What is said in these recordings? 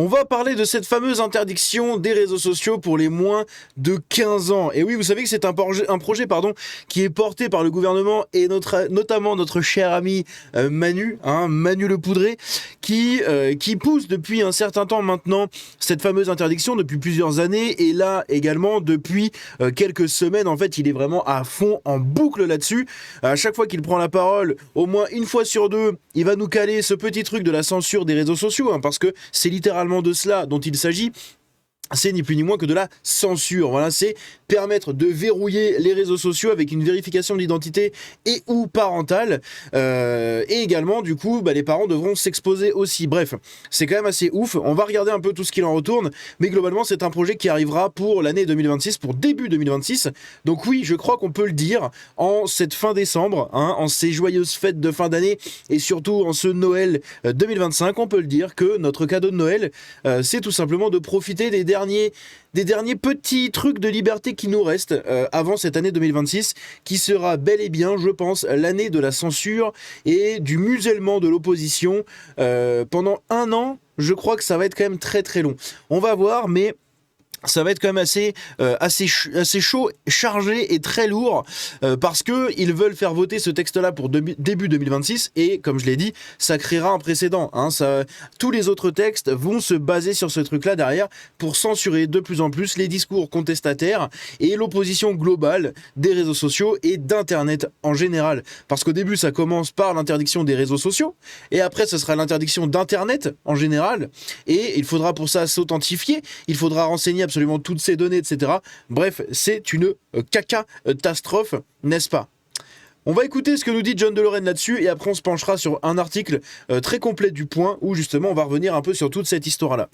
On va parler de cette fameuse interdiction des réseaux sociaux pour les moins de 15 ans. Et oui, vous savez que c'est un projet qui est porté par le gouvernement et notamment notre cher ami Manu, Manu Le Poudré, qui pousse depuis un certain temps maintenant cette fameuse interdiction depuis plusieurs années. Et là également depuis quelques semaines, en fait, il est vraiment à fond en boucle là-dessus. À chaque fois qu'il prend la parole, au moins une fois sur deux, il va nous caler ce petit truc de la censure des réseaux sociaux, parce que c'est littéralement de cela dont il s'agit. C'est ni plus ni moins que de la censure. Voilà, c'est permettre de verrouiller les réseaux sociaux avec une vérification d'identité et ou parentale. Et également, du coup, les parents devront s'exposer aussi. Bref, c'est quand même assez ouf. On va regarder un peu tout ce qu'il en retourne. Mais globalement, c'est un projet qui arrivera pour l'année 2026, pour début 2026. Donc oui, je crois qu'on peut le dire, en cette fin décembre, en ces joyeuses fêtes de fin d'année et surtout en ce Noël 2025, on peut le dire que notre cadeau de Noël, c'est tout simplement de profiter des derniers petits trucs de liberté qui nous restent avant cette année 2026, qui sera bel et bien, je pense, l'année de la censure et du musellement de l'opposition pendant un an. Je crois que ça va être quand même très très long. On va voir, mais ça va être quand même assez chaud, chargé et très lourd parce que ils veulent faire voter ce texte-là pour début 2026 et comme je l'ai dit, ça créera un précédent. Tous les autres textes vont se baser sur ce truc-là derrière pour censurer de plus en plus les discours contestataires et l'opposition globale des réseaux sociaux et d'Internet en général. Parce qu'au début, ça commence par l'interdiction des réseaux sociaux et après, ce sera l'interdiction d'Internet en général et il faudra pour ça s'authentifier, il faudra renseigner absolument toutes ces données, etc. Bref, c'est une catastrophe, n'est-ce pas? On va écouter ce que nous dit John de Lorraine là-dessus et après on se penchera sur un article très complet du Point où justement on va revenir un peu sur toute cette histoire-là.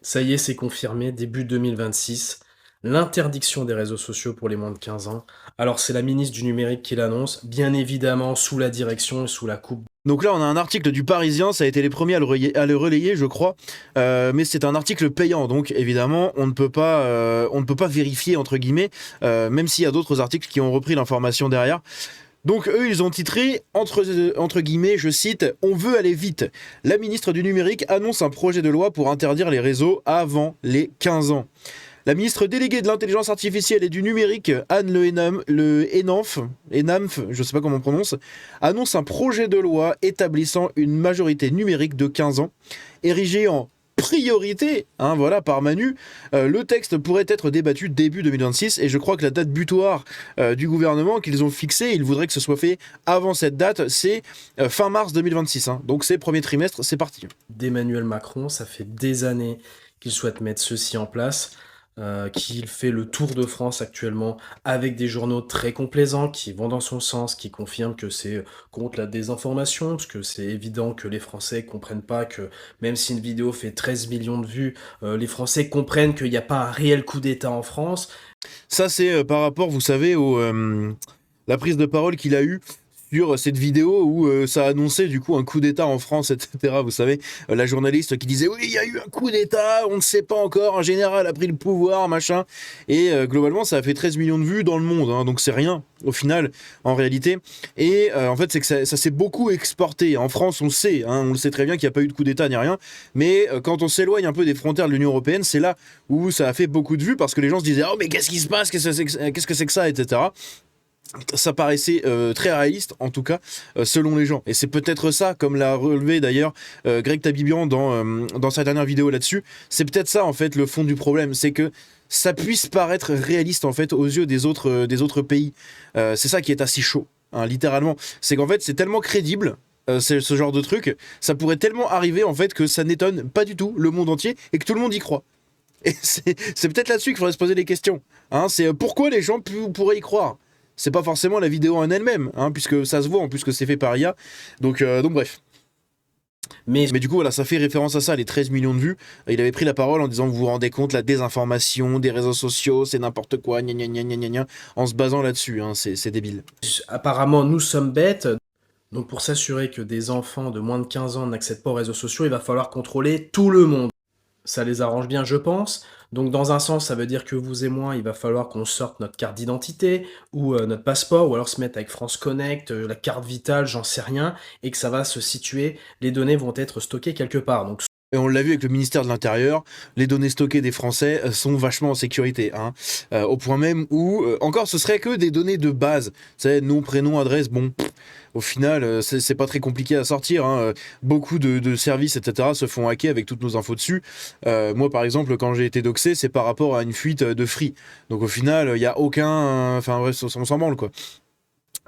Ça y est, c'est confirmé, début 2026, l'interdiction des réseaux sociaux pour les moins de 15 ans. Alors c'est la ministre du numérique qui l'annonce, bien évidemment sous la direction et sous la coupe. Donc là, on a un article du Parisien, ça a été les premiers à le relayer, je crois, mais c'est un article payant, donc évidemment, on ne peut pas vérifier entre guillemets, même s'il y a d'autres articles qui ont repris l'information derrière. Donc eux, ils ont titré, entre guillemets, je cite, « On veut aller vite. La ministre du Numérique annonce un projet de loi pour interdire les réseaux avant les 15 ans. » La ministre déléguée de l'intelligence artificielle et du numérique, Anne Enamf, je sais pas comment on prononce, annonce un projet de loi établissant une majorité numérique de 15 ans, érigé en priorité, par Manu. Le texte pourrait être débattu début 2026 et je crois que la date butoir du gouvernement qu'ils ont fixée, ils voudraient que ce soit fait avant cette date, c'est fin mars 2026. Donc c'est premier trimestre, c'est parti. D'Emmanuel Macron, ça fait des années qu'il souhaite mettre ceci en place. Qu'il fait le tour de France actuellement avec des journaux très complaisants qui vont dans son sens, qui confirment que c'est contre la désinformation, parce que c'est évident que les Français comprennent pas que même si une vidéo fait 13 millions de vues, les Français comprennent qu'il n'y a pas un réel coup d'État en France. Ça c'est par rapport, vous savez, la prise de parole qu'il a eue sur cette vidéo où ça annonçait du coup un coup d'État en France, etc. Vous savez, la journaliste qui disait oui, il y a eu un coup d'État, on ne sait pas encore, un général a pris le pouvoir, machin. Et globalement, ça a fait 13 millions de vues dans le monde, donc c'est rien au final, en réalité. Et en fait, c'est que ça s'est beaucoup exporté. En France, on le sait, on le sait très bien qu'il n'y a pas eu de coup d'État ni rien. Mais quand on s'éloigne un peu des frontières de l'Union Européenne, c'est là où ça a fait beaucoup de vues parce que les gens se disaient oh mais qu'est-ce qui se passe, qu'est-ce que c'est que ça, etc. Ça paraissait très réaliste, en tout cas, selon les gens. Et c'est peut-être ça, comme l'a relevé d'ailleurs Greg Tabibian dans sa dernière vidéo là-dessus, c'est peut-être ça, en fait, le fond du problème, c'est que ça puisse paraître réaliste, en fait, aux yeux des autres pays. C'est ça qui est assez chaud, littéralement. C'est qu'en fait, c'est tellement crédible, ce genre de truc, ça pourrait tellement arriver, en fait, que ça n'étonne pas du tout le monde entier et que tout le monde y croit. Et c'est peut-être là-dessus qu'il faudrait se poser des questions. C'est pourquoi les gens pourraient y croire. C'est pas forcément la vidéo en elle-même, puisque ça se voit en plus que c'est fait par IA. Donc bref. Mais du coup, voilà, ça fait référence à ça, les 13 millions de vues. Il avait pris la parole en disant, vous vous rendez compte, la désinformation des réseaux sociaux, c'est n'importe quoi, gna gna gna gna gna gna, en se basant là-dessus, c'est débile. Apparemment, nous sommes bêtes. Donc pour s'assurer que des enfants de moins de 15 ans n'accèdent pas aux réseaux sociaux, il va falloir contrôler tout le monde. Ça les arrange bien, je pense. Donc dans un sens, ça veut dire que vous et moi, il va falloir qu'on sorte notre carte d'identité ou notre passeport, ou alors se mettre avec France Connect, la carte vitale, j'en sais rien, et que ça va se situer, les données vont être stockées quelque part. Donc Et on l'a vu avec le ministère de l'Intérieur, les données stockées des Français sont vachement en sécurité, hein. Au point même où, encore, ce serait que des données de base. Tu sais, nom, prénom, adresse, bon, au final, c'est pas très compliqué à sortir, hein. Beaucoup de services, etc., se font hacker avec toutes nos infos dessus. Moi, par exemple, quand j'ai été doxé, c'est par rapport à une fuite de Free. Donc au final, il y a aucun... Enfin, bref, on s'en branle, quoi.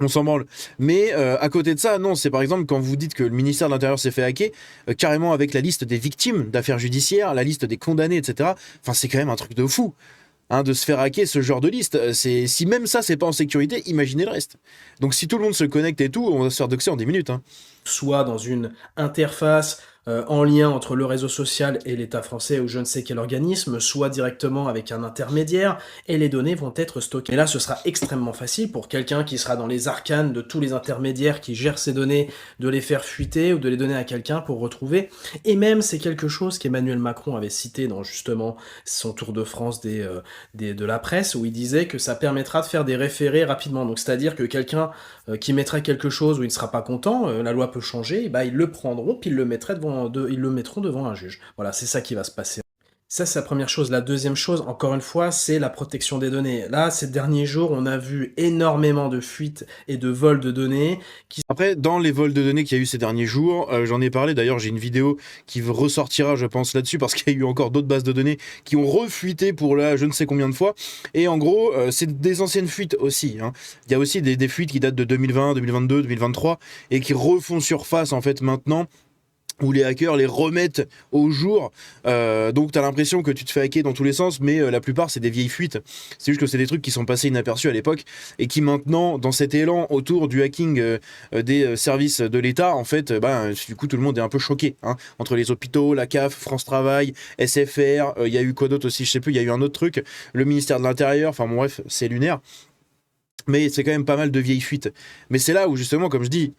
On s'en branle. Mais à côté de ça, non, c'est par exemple quand vous dites que le ministère de l'Intérieur s'est fait hacker, carrément avec la liste des victimes d'affaires judiciaires, la liste des condamnés, etc. Enfin, c'est quand même un truc de fou, hein, de se faire hacker ce genre de liste. Si même ça, c'est pas en sécurité, imaginez le reste. Donc si tout le monde se connecte et tout, on va se faire doxer en 10 minutes, hein. Soit dans une interface en lien entre le réseau social et l'État français ou je ne sais quel organisme, soit directement avec un intermédiaire, et les données vont être stockées. Et là, ce sera extrêmement facile pour quelqu'un qui sera dans les arcanes de tous les intermédiaires qui gèrent ces données, de les faire fuiter ou de les donner à quelqu'un pour retrouver. Et même, c'est quelque chose qu'Emmanuel Macron avait cité dans justement son tour de France de la presse, où il disait que ça permettra de faire des référés rapidement. Donc, c'est-à-dire que quelqu'un qui mettrait quelque chose où il ne sera pas content, la loi peut changer, et bah, ils le prendront, puis ils le mettront devant un juge. Voilà, c'est ça qui va se passer. Ça, c'est la première chose. La deuxième chose, encore une fois, c'est la protection des données. Là, ces derniers jours, on a vu énormément de fuites et de vols de données qui... Après, dans les vols de données qu'il y a eu ces derniers jours, j'en ai parlé, d'ailleurs j'ai une vidéo qui ressortira je pense là-dessus parce qu'il y a eu encore d'autres bases de données qui ont refuité pour là je ne sais combien de fois. Et en gros, c'est des anciennes fuites aussi, hein. Il y a aussi des fuites qui datent de 2020, 2022, 2023 et qui refont surface en fait maintenant, où les hackers les remettent au jour. Donc t'as l'impression que tu te fais hacker dans tous les sens, mais la plupart c'est des vieilles fuites. C'est juste que c'est des trucs qui sont passés inaperçus à l'époque et qui maintenant, dans cet élan autour du hacking des services de l'État, en fait, du coup tout le monde est un peu choqué, hein. Entre les hôpitaux, la CAF, France Travail, SFR, il y a eu quoi d'autre aussi, je sais plus, il y a eu un autre truc, le ministère de l'Intérieur, enfin bon bref, c'est lunaire. Mais c'est quand même pas mal de vieilles fuites. Mais c'est là où justement, comme je dis,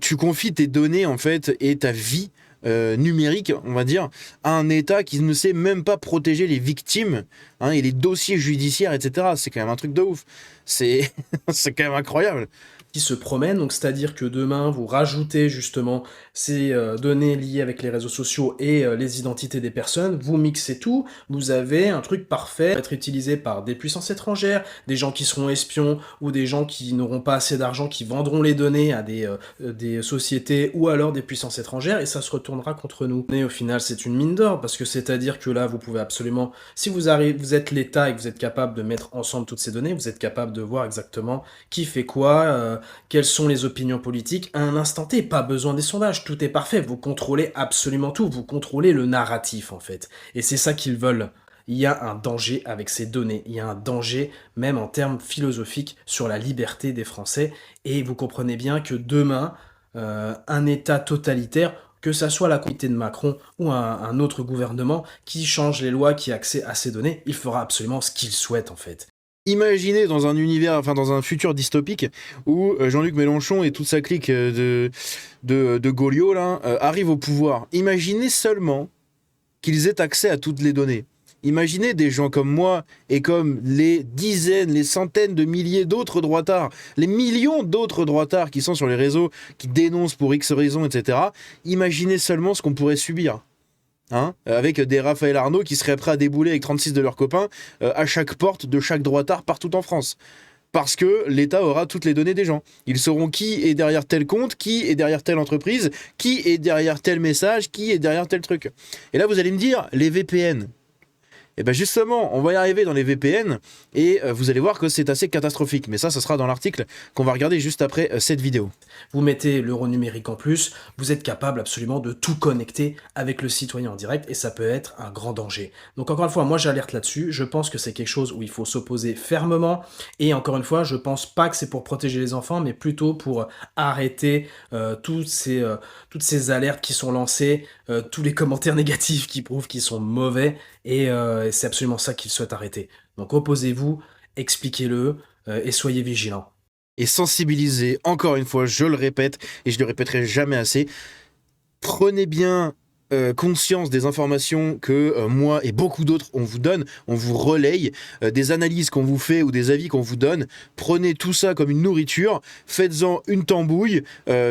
tu confies tes données en fait et ta vie numérique, on va dire, à un État qui ne sait même pas protéger les victimes, hein, et les dossiers judiciaires, etc. C'est quand même un truc de ouf. C'est c'est quand même incroyable. qui se promènent, donc c'est-à-dire que demain vous rajoutez justement ces données liées avec les réseaux sociaux et les identités des personnes, vous mixez tout, vous avez un truc parfait, être utilisé par des puissances étrangères, des gens qui seront espions ou des gens qui n'auront pas assez d'argent, qui vendront les données à des sociétés ou alors des puissances étrangères et ça se retournera contre nous. Et au final c'est une mine d'or parce que c'est-à-dire que là vous pouvez absolument, si vous êtes l'État et que vous êtes capable de mettre ensemble toutes ces données, vous êtes capable de voir exactement qui fait quoi, quelles sont les opinions politiques à un instant T. Pas besoin des sondages, tout est parfait. Vous contrôlez absolument tout. Vous contrôlez le narratif, en fait. Et c'est ça qu'ils veulent. Il y a un danger avec ces données. Il y a un danger, même en termes philosophiques, sur la liberté des Français. Et vous comprenez bien que demain, un État totalitaire, que ça soit la communauté de Macron ou un autre gouvernement qui change les lois, qui a accès à ces données, il fera absolument ce qu'il souhaite, en fait. Imaginez dans un univers, enfin dans un futur dystopique où Jean-Luc Mélenchon et toute sa clique de Gauliot là arrivent au pouvoir. Imaginez seulement qu'ils aient accès à toutes les données. Imaginez des gens comme moi et comme les dizaines, les centaines de milliers d'autres droitards, les millions d'autres droitards qui sont sur les réseaux, qui dénoncent pour X raisons, etc. Imaginez seulement ce qu'on pourrait subir. Hein, avec des Raphaël Arnaud qui seraient prêts à débouler avec 36 de leurs copains à chaque porte de chaque droitard partout en France. Parce que l'État aura toutes les données des gens. Ils sauront qui est derrière tel compte, qui est derrière telle entreprise, qui est derrière tel message, qui est derrière tel truc. Et là, vous allez me dire, les VPN. Et bien justement, on va y arriver dans les VPN et vous allez voir que c'est assez catastrophique. Mais ça sera dans l'article qu'on va regarder juste après cette vidéo. Vous mettez l'euro numérique en plus, vous êtes capable absolument de tout connecter avec le citoyen en direct et ça peut être un grand danger. Donc encore une fois, moi j'alerte là-dessus, je pense que c'est quelque chose où il faut s'opposer fermement et encore une fois, je pense pas que c'est pour protéger les enfants, mais plutôt pour arrêter toutes ces alertes qui sont lancées, tous les commentaires négatifs qui prouvent qu'ils sont mauvais et c'est absolument ça qu'ils souhaitent arrêter. Donc opposez-vous, expliquez-le et soyez vigilants. Et sensibiliser, encore une fois, je le répète, et je le répéterai jamais assez, prenez bien conscience des informations que moi et beaucoup d'autres on vous donne, on vous relaye, des analyses qu'on vous fait ou des avis qu'on vous donne. Prenez tout ça comme une nourriture, faites-en une tambouille,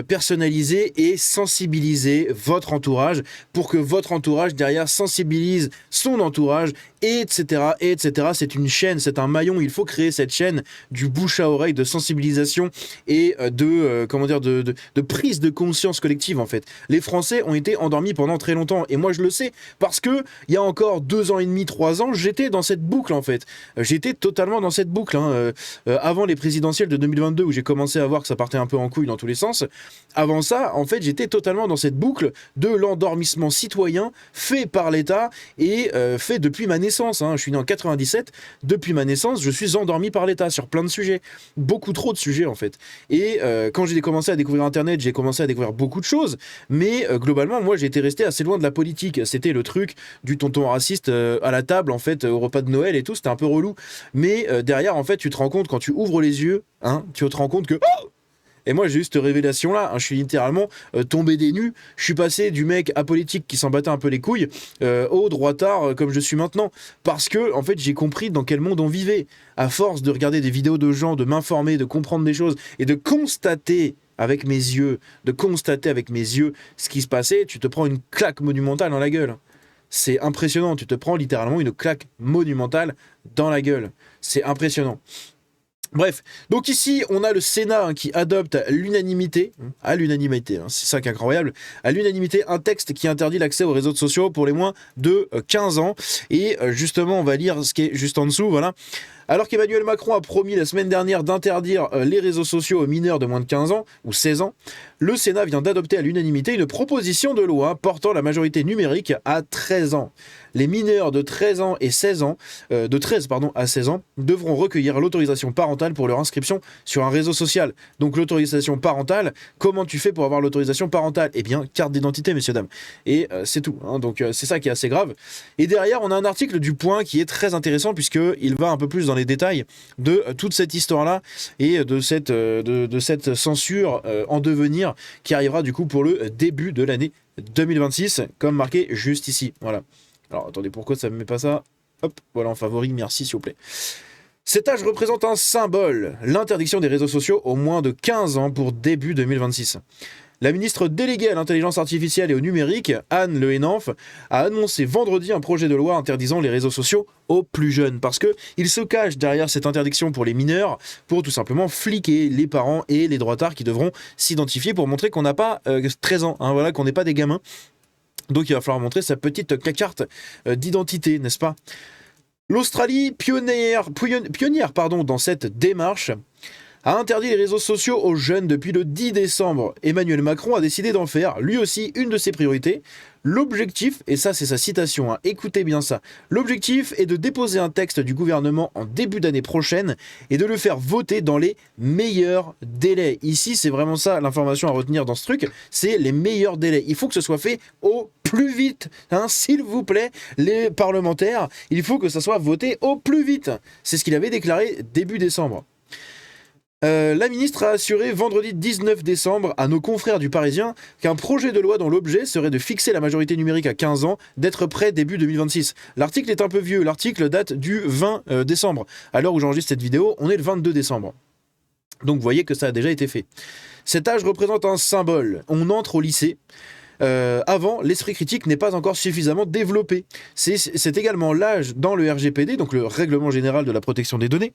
personnalisez et sensibilisez votre entourage pour que votre entourage derrière sensibilise son entourage, etc. etc. C'est une chaîne, c'est un maillon, il faut créer cette chaîne du bouche à oreille, de sensibilisation et de prise de conscience collective en fait. Les Français ont été endormis pendant très longtemps et moi je le sais parce que il y a encore 2 ans et demi, 3 ans, j'étais dans cette boucle en fait. J'étais totalement dans cette boucle avant les présidentielles de 2022 où j'ai commencé à voir que ça partait un peu en couille dans tous les sens. Avant ça, en fait, j'étais totalement dans cette boucle de l'endormissement citoyen fait par l'État et fait depuis ma naissance. Je suis né en 97, depuis ma naissance, je suis endormi par l'État sur plein de sujets, beaucoup trop de sujets en fait. Et quand j'ai commencé à découvrir Internet, j'ai commencé à découvrir beaucoup de choses, mais globalement, moi, j'ai été resté assez loin de la politique. C'était le truc du tonton raciste à la table, en fait, au repas de Noël et tout, c'était un peu relou. Mais derrière, en fait, tu te rends compte, quand tu ouvres les yeux, tu te rends compte que... Oh, et moi, j'ai eu cette révélation-là. Je suis littéralement tombé des nues. Je suis passé du mec apolitique qui s'en battait un peu les couilles au droitard comme je suis maintenant. Parce que, en fait, j'ai compris dans quel monde on vivait. À force de regarder des vidéos de gens, de m'informer, de comprendre des choses et de constater avec mes yeux, ce qui se passait, tu te prends une claque monumentale dans la gueule. C'est impressionnant. Tu te prends littéralement une claque monumentale dans la gueule. C'est impressionnant. Bref, donc ici on a le Sénat qui adopte à l'unanimité, c'est ça qui est incroyable, à l'unanimité un texte qui interdit l'accès aux réseaux sociaux pour les moins de 15 ans. Et justement on va lire ce qui est juste en dessous, voilà. Alors qu'Emmanuel Macron a promis la semaine dernière d'interdire les réseaux sociaux aux mineurs de moins de 15 ans ou 16 ans, le Sénat vient d'adopter à l'unanimité une proposition de loi portant la majorité numérique à 13 ans. Les mineurs de 13 ans et 16 ans, de 13 à 16 ans, devront recueillir l'autorisation parentale pour leur inscription sur un réseau social. Donc l'autorisation parentale, comment tu fais pour avoir l'autorisation parentale ? Eh bien, carte d'identité, messieurs, dames. Et c'est tout. Donc c'est ça qui est assez grave. Et derrière, on a un article du Point qui est très intéressant puisqu'il va un peu plus dans les détails de toute cette histoire-là et de cette censure en devenir qui arrivera du coup pour le début de l'année 2026, comme marqué juste ici. Voilà. Alors attendez, pourquoi ça me met pas ça ? Hop, voilà en favori, merci s'il vous plaît. Cet âge représente un symbole, l'interdiction des réseaux sociaux aux moins de 15 ans pour début 2026. La ministre déléguée à l'intelligence artificielle et au numérique, Anne Le Henanff, a annoncé vendredi un projet de loi interdisant les réseaux sociaux aux plus jeunes. Parce qu'il se cache derrière cette interdiction pour les mineurs pour tout simplement fliquer les parents et les droitards qui devront s'identifier pour montrer qu'on n'a pas 13 ans, voilà, qu'on n'est pas des gamins. Donc il va falloir montrer sa petite carte d'identité, n'est-ce pas ? L'Australie, pionnière dans cette démarche, a interdit les réseaux sociaux aux jeunes depuis le 10 décembre. Emmanuel Macron a décidé d'en faire, lui aussi, une de ses priorités. L'objectif, et ça c'est sa citation, écoutez bien ça, l'objectif est de déposer un texte du gouvernement en début d'année prochaine et de le faire voter dans les meilleurs délais. Ici, c'est vraiment ça l'information à retenir dans ce truc, c'est les meilleurs délais. Il faut que ce soit fait au plus vite, s'il vous plaît, les parlementaires, il faut que ça soit voté au plus vite. C'est ce qu'il avait déclaré début décembre. La ministre a assuré vendredi 19 décembre à nos confrères du Parisien qu'un projet de loi dont l'objet serait de fixer la majorité numérique à 15 ans, d'être prêt début 2026. L'article est un peu vieux, l'article date du 20 décembre. À l'heure où j'enregistre cette vidéo, on est le 22 décembre. Donc vous voyez que ça a déjà été fait. Cet âge représente un symbole. On entre au lycée. Avant, l'esprit critique n'est pas encore suffisamment développé. C'est également l'âge dans le RGPD, donc le Règlement Général de la Protection des Données,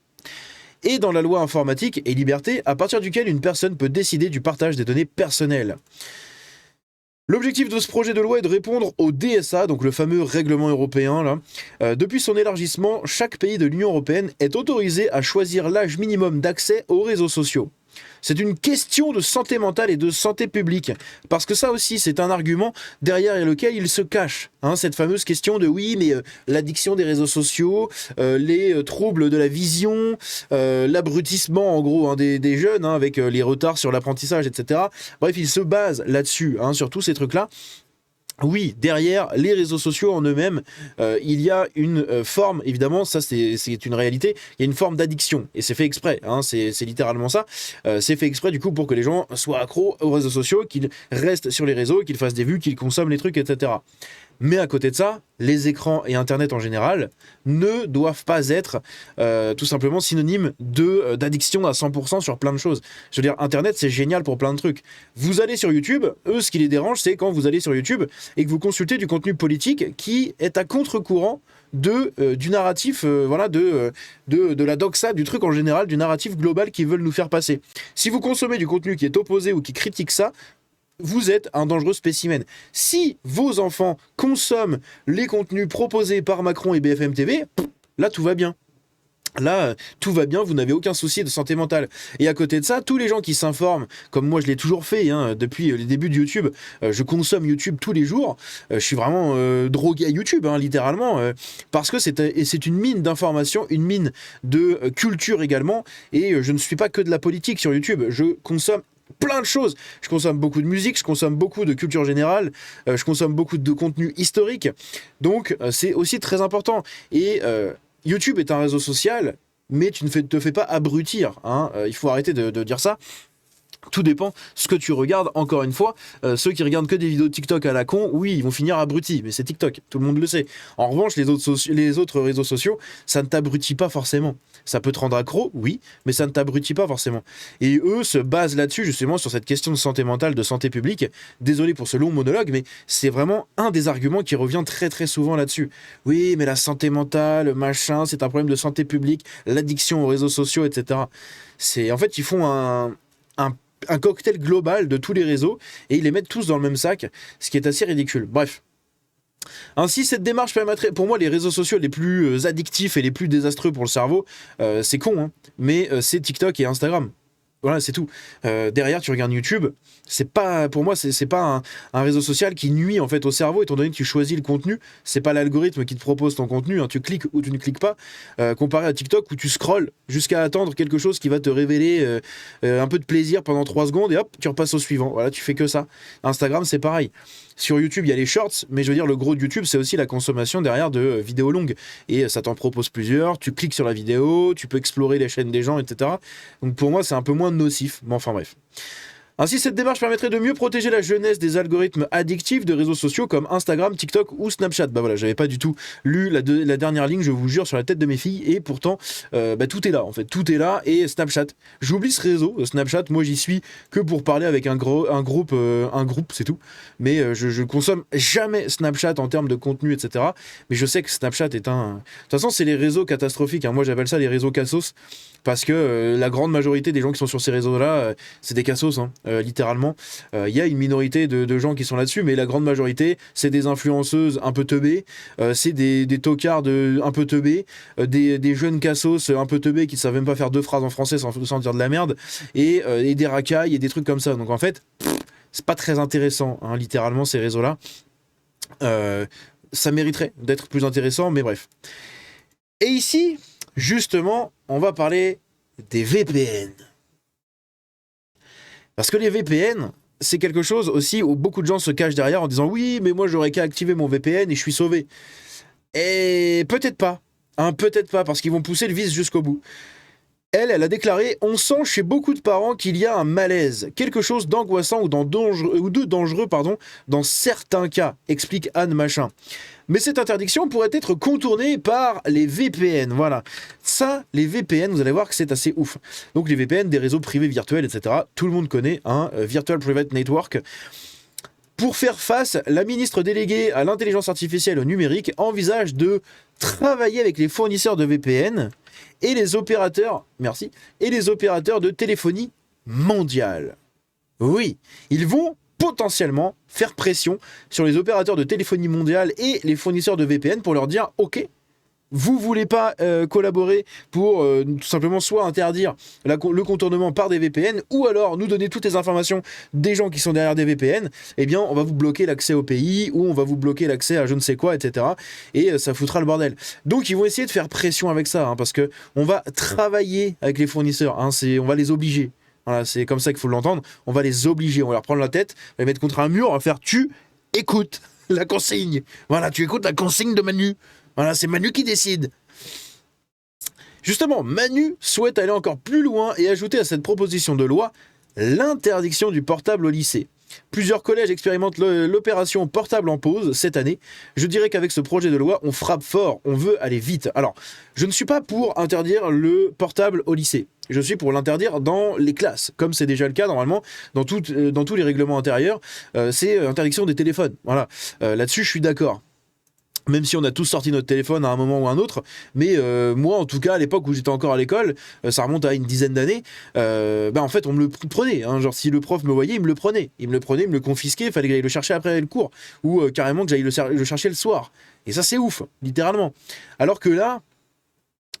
et dans la loi informatique et liberté, à partir duquel une personne peut décider du partage des données personnelles. L'objectif de ce projet de loi est de répondre au DSA, donc le fameux règlement européen. Depuis son élargissement, chaque pays de l'Union européenne est autorisé à choisir l'âge minimum d'accès aux réseaux sociaux. C'est une question de santé mentale et de santé publique. Parce que ça aussi, c'est un argument derrière lequel il se cache. Cette fameuse question de oui, mais l'addiction des réseaux sociaux, les troubles de la vision, l'abrutissement en gros des jeunes, avec les retards sur l'apprentissage, etc. Bref, il se base là-dessus, sur tous ces trucs-là. Oui, derrière les réseaux sociaux en eux-mêmes, il y a une forme, évidemment, ça c'est une réalité, il y a une forme d'addiction, et c'est fait exprès, hein, c'est littéralement ça, c'est fait exprès du coup pour que les gens soient accros aux réseaux sociaux, qu'ils restent sur les réseaux, qu'ils fassent des vues, qu'ils consomment les trucs, etc. Mais à côté de ça, les écrans et Internet en général ne doivent pas être tout simplement synonymes d'addiction à 100% sur plein de choses. Je veux dire, Internet, c'est génial pour plein de trucs. Vous allez sur YouTube, eux, ce qui les dérange, c'est quand vous allez sur YouTube et que vous consultez du contenu politique qui est à contre-courant du narratif, voilà, de la doxa, du truc en général, du narratif global qu'ils veulent nous faire passer. Si vous consommez du contenu qui est opposé ou qui critique ça, vous êtes un dangereux spécimen. Si vos enfants consomment les contenus proposés par Macron et BFM TV, là tout va bien. Là, tout va bien, vous n'avez aucun souci de santé mentale. Et à côté de ça, tous les gens qui s'informent, comme moi je l'ai toujours fait, hein, depuis les débuts de YouTube, je consomme YouTube tous les jours, je suis vraiment drogué à YouTube, hein, littéralement, parce que c'est une mine d'informations, une mine de culture également, et je ne suis pas que de la politique sur YouTube, je consomme plein de choses. Je consomme beaucoup de musique, je consomme beaucoup de culture générale, je consomme beaucoup de contenu historique. Donc, c'est aussi très important. Et YouTube est un réseau social, mais tu ne te fais pas abrutir. Hein. Il faut arrêter de dire ça. Tout dépend ce que tu regardes, encore une fois. Ceux qui regardent que des vidéos TikTok à la con, oui, ils vont finir abrutis, mais c'est TikTok, tout le monde le sait. En revanche, les autres réseaux sociaux, ça ne t'abrutit pas forcément. Ça peut te rendre accro, oui, mais ça ne t'abrutit pas forcément. Et eux se basent là-dessus, justement, sur cette question de santé mentale, de santé publique. Désolé pour ce long monologue, mais c'est vraiment un des arguments qui revient très très souvent là-dessus. Oui, mais la santé mentale, machin, c'est un problème de santé publique, l'addiction aux réseaux sociaux, etc. En fait, ils font un cocktail global de tous les réseaux et ils les mettent tous dans le même sac, ce qui est assez ridicule. Bref. Ainsi, cette démarche permettrait, pour moi, les réseaux sociaux les plus addictifs et les plus désastreux pour le cerveau, c'est con, hein, mais c'est TikTok et Instagram. Voilà, c'est tout. Derrière, tu regardes YouTube. C'est pas, pour moi, c'est pas un réseau social qui nuit en fait au cerveau, étant donné que tu choisis le contenu. C'est pas l'algorithme qui te propose ton contenu. Hein, tu cliques ou tu ne cliques pas. Comparé à TikTok où tu scrolles jusqu'à attendre quelque chose qui va te révéler un peu de plaisir pendant 3 secondes et hop, tu repasses au suivant. Voilà, tu fais que ça. Instagram, c'est pareil. Sur YouTube, il y a les shorts, mais je veux dire, le gros de YouTube, c'est aussi la consommation derrière de vidéos longues. Et ça t'en propose plusieurs. Tu cliques sur la vidéo, tu peux explorer les chaînes des gens, etc. Donc pour moi, c'est un peu moins nocif. Mais enfin bref. Ainsi, cette démarche permettrait de mieux protéger la jeunesse des algorithmes addictifs de réseaux sociaux comme Instagram, TikTok ou Snapchat. Bah voilà, j'avais pas du tout lu la dernière ligne, je vous jure, sur la tête de mes filles, et pourtant, tout est là, en fait, tout est là, et Snapchat. J'oublie ce réseau, Snapchat, moi j'y suis que pour parler avec un groupe, c'est tout. Mais je consomme jamais Snapchat en termes de contenu, etc. Mais je sais que Snapchat est un... De toute façon, c'est les réseaux catastrophiques, hein. Moi j'appelle ça les réseaux cassos, parce que la grande majorité des gens qui sont sur ces réseaux-là, c'est des cassos, hein. Littéralement, il y a une minorité de gens qui sont là-dessus, mais la grande majorité, c'est des influenceuses un peu teubées, c'est des tocards un peu teubés, des jeunes cassos un peu teubés qui ne savent même pas faire 2 phrases en français sans dire de la merde, et des racailles et des trucs comme ça. Donc en fait, c'est pas très intéressant, hein, littéralement, ces réseaux-là. Ça mériterait d'être plus intéressant, mais bref. Et ici, justement, on va parler des VPN. Parce que les VPN, c'est quelque chose aussi où beaucoup de gens se cachent derrière en disant « Oui, mais moi j'aurais qu'à activer mon VPN et je suis sauvé. » Et peut-être pas. Hein, peut-être pas, parce qu'ils vont pousser le vice jusqu'au bout. Elle a déclaré « On sent chez beaucoup de parents qu'il y a un malaise, quelque chose d'angoissant ou de dangereux, dans certains cas, explique Anne Machin. Mais cette interdiction pourrait être contournée par les VPN, voilà. Ça, les VPN, vous allez voir que c'est assez ouf. Donc les VPN, des réseaux privés virtuels, etc. Tout le monde connaît, hein, Virtual Private Network. Pour faire face, la ministre déléguée à l'intelligence artificielle et au numérique envisage de travailler avec les fournisseurs de VPN et les opérateurs, de téléphonie mondiale. Oui, ils vont potentiellement faire pression sur les opérateurs de téléphonie mondiale et les fournisseurs de VPN pour leur dire « Ok, vous voulez pas collaborer pour tout simplement soit interdire le contournement par des VPN ou alors nous donner toutes les informations des gens qui sont derrière des VPN, eh bien on va vous bloquer l'accès au pays ou on va vous bloquer l'accès à je ne sais quoi, etc. Et ça foutra le bordel. Donc ils vont essayer de faire pression avec ça, hein, parce que on va travailler avec les fournisseurs, hein, on va les obliger. Voilà, c'est comme ça qu'il faut l'entendre. On va les obliger, on va leur prendre la tête, on va les mettre contre un mur, on va faire « tu écoutes ». La consigne. Voilà, tu écoutes la consigne de Manu. Voilà, c'est Manu qui décide. Justement, Manu souhaite aller encore plus loin et ajouter à cette proposition de loi l'interdiction du portable au lycée. Plusieurs collèges expérimentent l'opération portable en pause cette année. Je dirais qu'avec ce projet de loi, on frappe fort, on veut aller vite. Alors, je ne suis pas pour interdire le portable au lycée. Je suis pour l'interdire dans les classes, comme c'est déjà le cas normalement dans tous les règlements intérieurs. C'est interdiction des téléphones. Voilà, là-dessus je suis d'accord. Même si on a tous sorti notre téléphone à un moment ou un autre, mais moi en tout cas à l'époque où j'étais encore à l'école, ça remonte à une dizaine d'années, en fait on me le prenait, hein, genre si le prof me voyait, il me le prenait, il me le confisquait, il fallait que j'aille le chercher après le cours, ou carrément que j'aille le chercher le soir. Et ça c'est ouf, littéralement. Alors que là,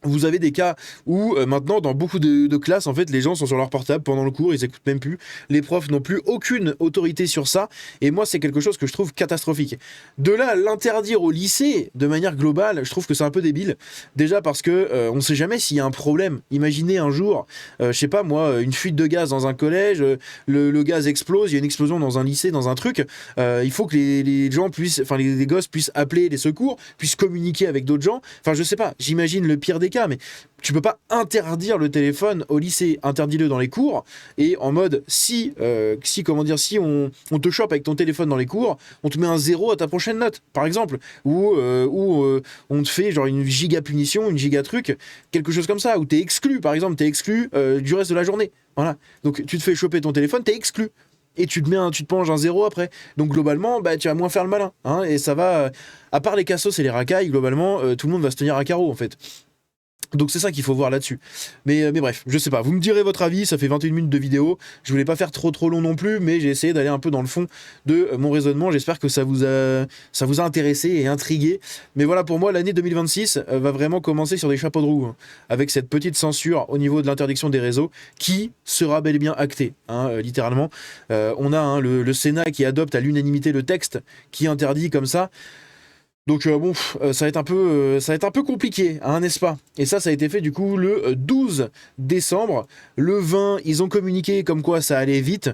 vous avez des cas où maintenant dans beaucoup de classes en fait les gens sont sur leur portable pendant le cours, ils écoutent même plus, les profs n'ont plus aucune autorité sur ça et moi c'est quelque chose que je trouve catastrophique. De là à l'interdire au lycée de manière globale, je trouve que c'est un peu débile. Déjà parce que on sait jamais s'il y a un problème. Imaginez un jour, je sais pas moi, une fuite de gaz dans un collège, le gaz explose, il y a une explosion dans un lycée, dans un truc, il faut que les gens puissent, enfin les gosses puissent appeler les secours, puissent communiquer avec d'autres gens. Enfin je sais pas, j'imagine le pire des cas, mais tu peux pas interdire le téléphone au lycée, interdis-le dans les cours, et en mode si on te chope avec ton téléphone dans les cours, on te met un 0 à ta prochaine note, par exemple, ou on te fait genre une giga punition, une giga truc, quelque chose comme ça, où t'es exclu, par exemple, t'es exclu du reste de la journée, voilà, donc tu te fais choper ton téléphone, t'es exclu. Et tu te manges un 0 après. Donc globalement, tu vas moins faire le malin. Hein, et ça va. À part les cassos et les racailles, globalement, tout le monde va se tenir à carreau en fait. Donc c'est ça qu'il faut voir là-dessus. Mais bref, je sais pas. Vous me direz votre avis, ça fait 21 minutes de vidéo. Je voulais pas faire trop long non plus, mais j'ai essayé d'aller un peu dans le fond de mon raisonnement. J'espère que ça vous a intéressé et intrigué. Mais voilà, pour moi, l'année 2026 va vraiment commencer sur des chapeaux de roue, hein, avec cette petite censure au niveau de l'interdiction des réseaux, qui sera bel et bien actée, hein, littéralement. On a hein, le Sénat qui adopte à l'unanimité le texte qui interdit comme ça. Donc ça va être un peu compliqué, hein, n'est-ce pas? Et ça a été fait du coup le 12 décembre. Le 20, ils ont communiqué comme quoi ça allait vite.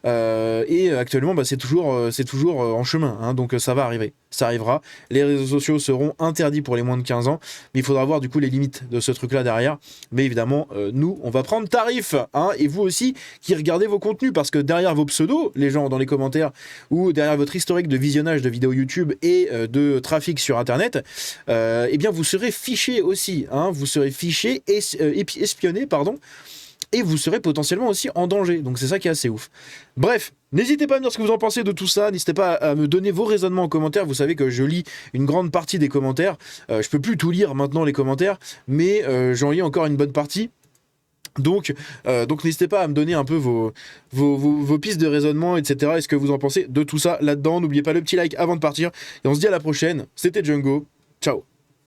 Et actuellement, c'est toujours en chemin, hein, donc ça va arriver, ça arrivera. Les réseaux sociaux seront interdits pour les moins de 15 ans, mais il faudra voir du coup les limites de ce truc-là derrière. Mais évidemment, nous, on va prendre tarif, hein, et vous aussi qui regardez vos contenus, parce que derrière vos pseudos, les gens dans les commentaires, ou derrière votre historique de visionnage de vidéos YouTube et de trafic sur Internet, eh bien vous serez fichés aussi, hein, vous serez fichés et espionnés, pardon. Et vous serez potentiellement aussi en danger. Donc c'est ça qui est assez ouf. Bref, n'hésitez pas à me dire ce que vous en pensez de tout ça. N'hésitez pas à me donner vos raisonnements en commentaire. Vous savez que je lis une grande partie des commentaires. Je peux plus tout lire maintenant les commentaires, mais j'en lis encore une bonne partie. Donc n'hésitez pas à me donner un peu vos pistes de raisonnement, etc. Et ce que vous en pensez de tout ça là-dedans. N'oubliez pas le petit like avant de partir. Et on se dit à la prochaine. C'était Django. Ciao.